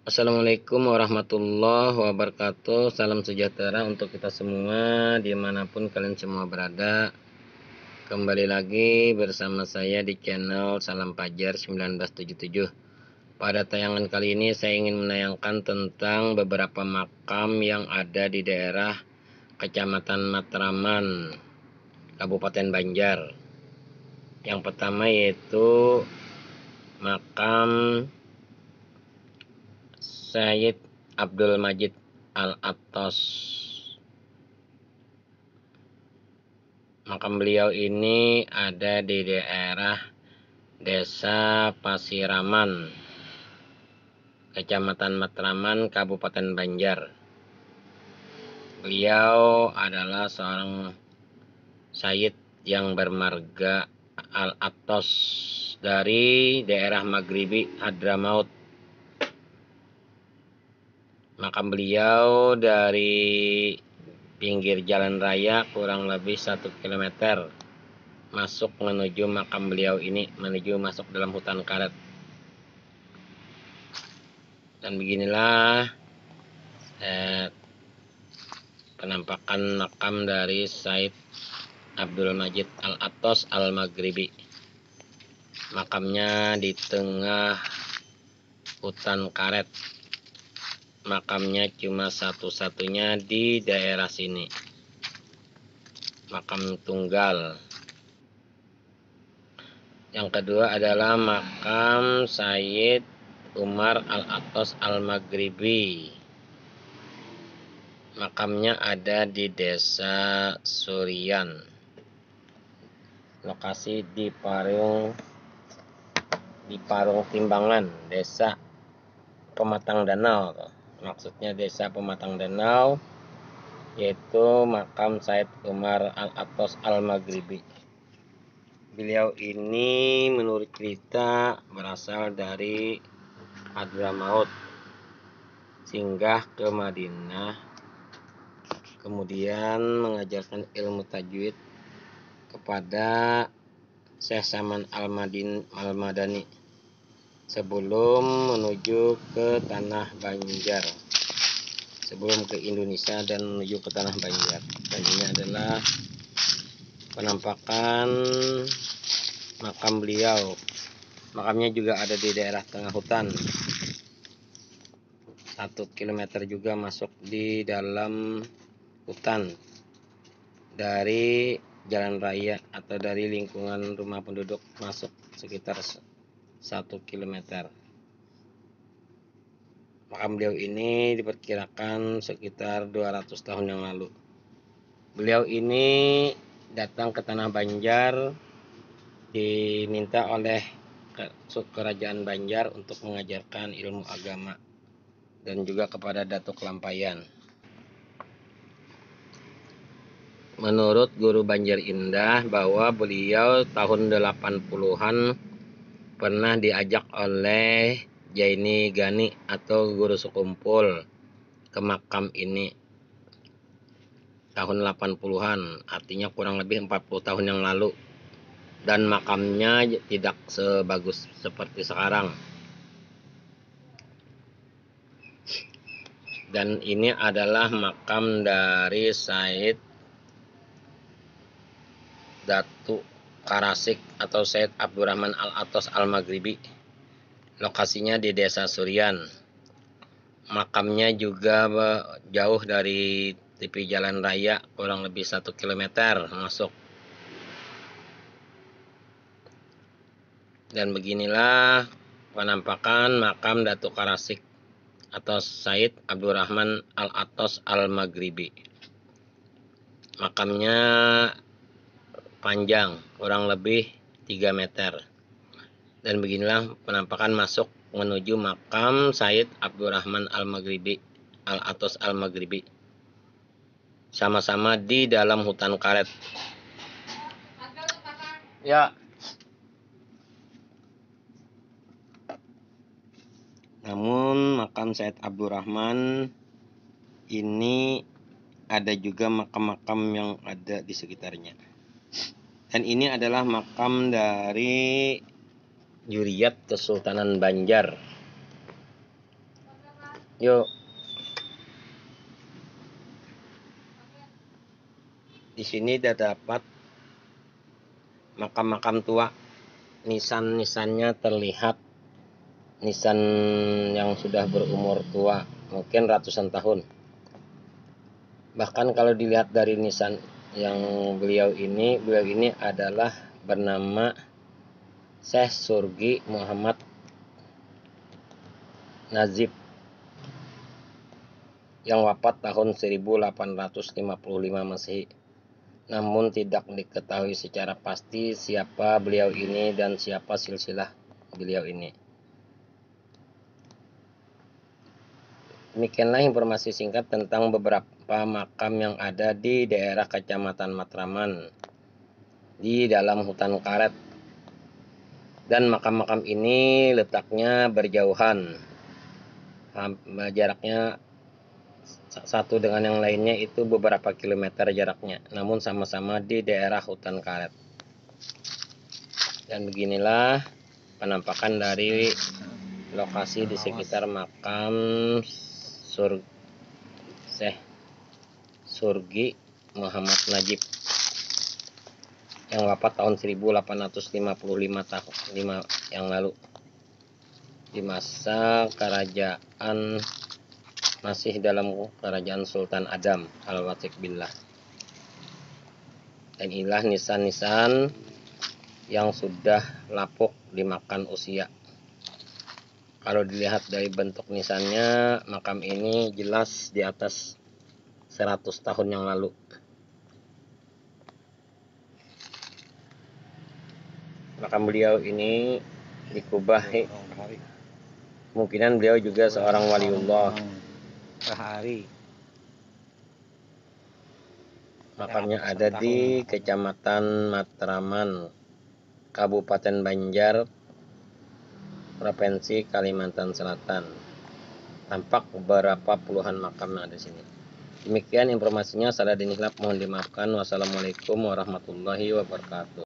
Assalamualaikum warahmatullahi wabarakatuh. Salam sejahtera untuk kita semua dimanapun kalian semua berada. Kembali lagi bersama saya di channel Salam Fajar 1977. Pada tayangan kali ini saya ingin menayangkan tentang beberapa makam yang ada di daerah Kecamatan Matraman, Kabupaten Banjar. Yang pertama yaitu makam Syed Abdul Majid Al-Attos. Makam beliau ini ada di daerah Desa Pasiraman, Kecamatan Matraman, Kabupaten Banjar. Beliau adalah seorang syahid yang bermarga Al-Attos dari daerah Maghribi Hadramaut. Makam beliau dari pinggir jalan raya kurang lebih 1 km masuk menuju makam beliau ini, menuju masuk dalam hutan karet. Dan beginilah penampakan makam dari Syed Abdul Majid Al-Attos Al-Maghribi. Makamnya di tengah hutan karet. Makamnya cuma satu-satunya di daerah sini. Makam tunggal. Yang kedua adalah makam Syed Umar Al-Attos Al-Maghribi. Makamnya ada di Desa Surian. Lokasi di Parung Timbangan, Desa Pematang Danau. Maksudnya Desa Pematang Danau, yaitu makam Syed Umar Al-Attos Al-Maghribi. Beliau ini menurut cerita berasal dari Hadramaut, singgah ke Madinah, kemudian mengajarkan ilmu tajwid kepada Syekh Saman Al-Madani sebelum menuju ke tanah Banjar, sebelum ke Indonesia dan menuju ke tanah Banjar. Dan ini adalah penampakan makam beliau. Makamnya juga ada di daerah tengah hutan, 1 km juga masuk di dalam hutan dari jalan raya atau dari lingkungan rumah penduduk, masuk sekitar 1 km. Makam beliau ini diperkirakan sekitar 200 tahun yang lalu. Beliau ini datang ke tanah Banjar, diminta oleh kerajaan Banjar untuk mengajarkan ilmu agama dan juga kepada Datuk Lampayan. Menurut guru Banjar Indah bahwa beliau tahun 80-an pernah diajak oleh Jaini Gani atau guru sekumpul ke makam ini tahun 80-an, artinya kurang lebih 40 tahun yang lalu. Dan makamnya tidak sebagus seperti sekarang. Dan ini adalah makam dari Syed Datuk Karasik atau Syed Abdurrahman Al-Attos Al-Maghribi. Lokasinya di Desa Surian. Makamnya juga jauh dari tepi jalan raya, kurang lebih 1 km masuk. Dan beginilah penampakan makam Datuk Karasik atau Syed Abdurrahman Al-Attos Al-Maghribi. Makamnya panjang kurang lebih 3 meter. Dan beginilah penampakan masuk menuju makam Syed Abdurrahman Al-Maghribi, Al-Attos Al-Maghribi. Sama-sama di dalam hutan karet. Ya. Namun makam Syed Abdurrahman ini ada juga makam-makam yang ada di sekitarnya. Dan ini adalah makam dari Juriyat Kesultanan Banjar. Yuk. Di sini terdapat makam-makam tua. Nisan-nisannya terlihat nisan yang sudah berumur tua, mungkin ratusan tahun. Bahkan kalau dilihat dari nisan yang beliau ini adalah bernama Syekh Surgi Muhammad Najib yang wafat tahun 1855 Masehi. Namun tidak diketahui secara pasti siapa beliau ini dan siapa silsilah beliau ini. Demikianlah informasi singkat tentang beberapa makam yang ada di daerah Kecamatan Matraman di dalam hutan karet. Dan makam-makam ini letaknya berjauhan, jaraknya satu dengan yang lainnya itu beberapa kilometer jaraknya, namun sama-sama di daerah hutan karet. Dan beginilah penampakan dari lokasi di sekitar makam Syekh Surgi Muhammad Najib yang wafat tahun 1855 tahun yang lalu di masa kerajaan masih dalam kerajaan Sultan Adam Al-Wathiq Billah. Dan inilah nisan-nisan yang sudah lapuk dimakan usia. Kalau dilihat dari bentuk nisannya, makam ini jelas di atas 100 tahun yang lalu. Makam beliau ini dikubah, kemungkinan beliau juga seorang waliullah. Makamnya ada di Kecamatan Matraman, Kabupaten Banjar, Provinsi Kalimantan Selatan. Tampak beberapa puluhan makam yang ada di sini. Demikian informasinya, salah dan hilaf mohon dimaafkan. Wassalamualaikum warahmatullahi wabarakatuh.